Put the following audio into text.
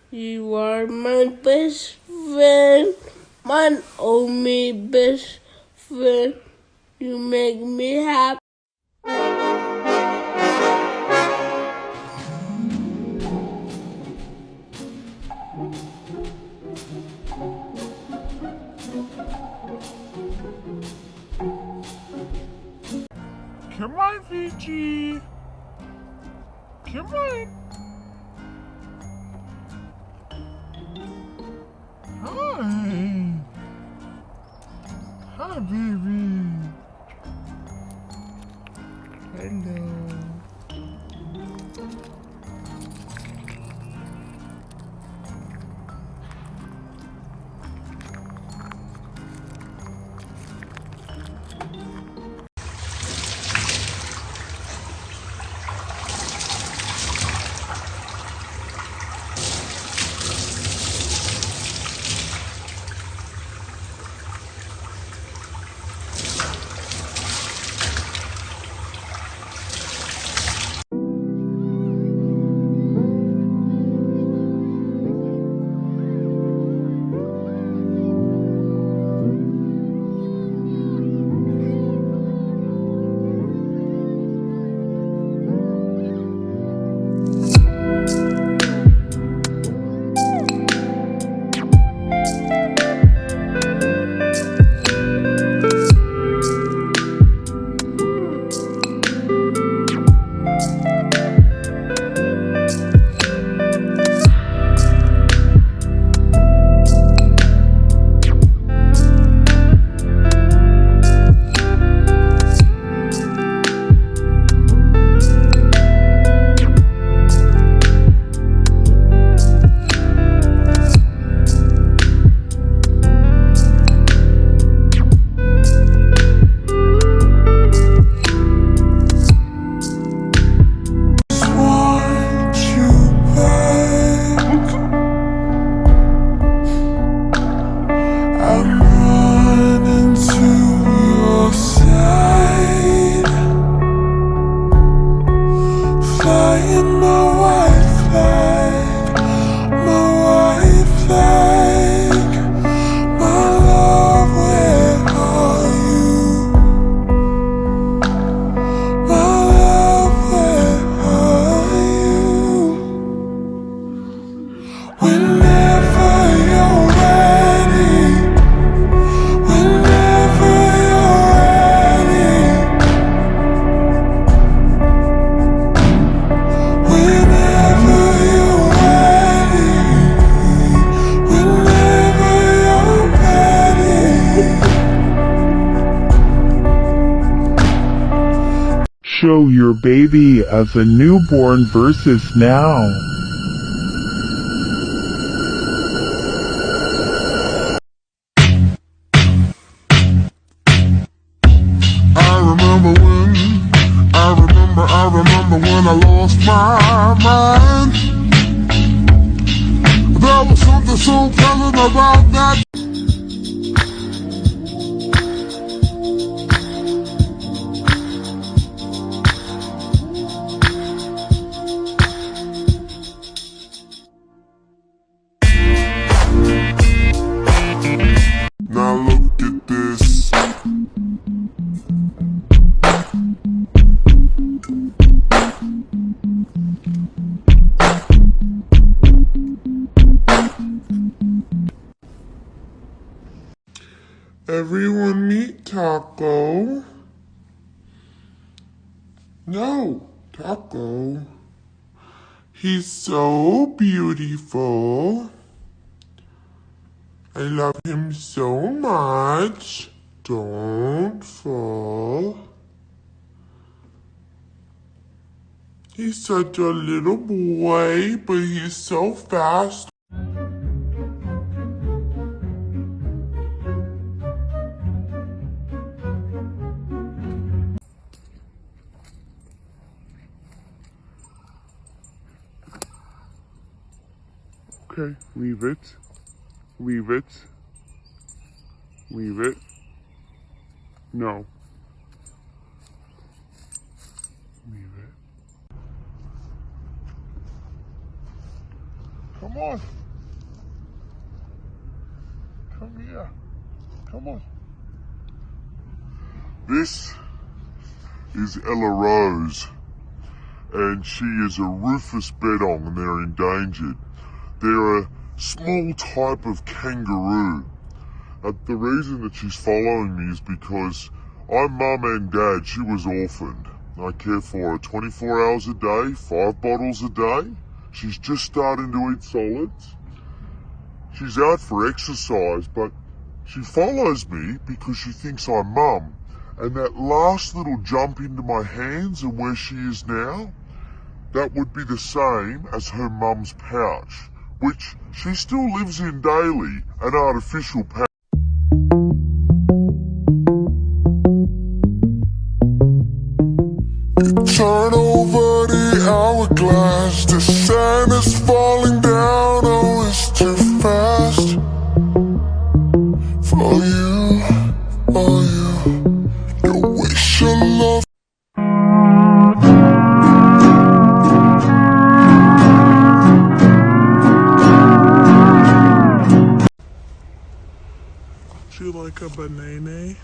You are my best friend, my only best friend. You make me happy. Come on, Fiji. Come on. Hi. Hi, baby. Hello. Show your baby as a newborn versus now. I remember when I lost my mind. There was something so pleasant about that. Now look at this. Everyone meet Taco. No, Taco. He's so beautiful. I love him so much. Don't fall. He's such a little boy, but he's so fast. Okay, leave it. Leave it. Leave it. No. Leave it. Come on. Come here. Come on. This is Ella Rose, and she is a rufous bedong, and they're endangered. They're a small type of kangaroo. The reason that she's following me is because I'm mum and dad. She was orphaned. I care for her 24 hours a day, 5 bottles a day. She's just starting to eat solids. She's out for exercise, but she follows me because she thinks I'm mum. And that last little jump into my hands and where she is now, that would be the same as her mum's pouch, which she still lives in daily, an artificial pouch. Turn over the hourglass, the sand is falling down, oh it's too fast for you, don't waste your love. Do you like a banana?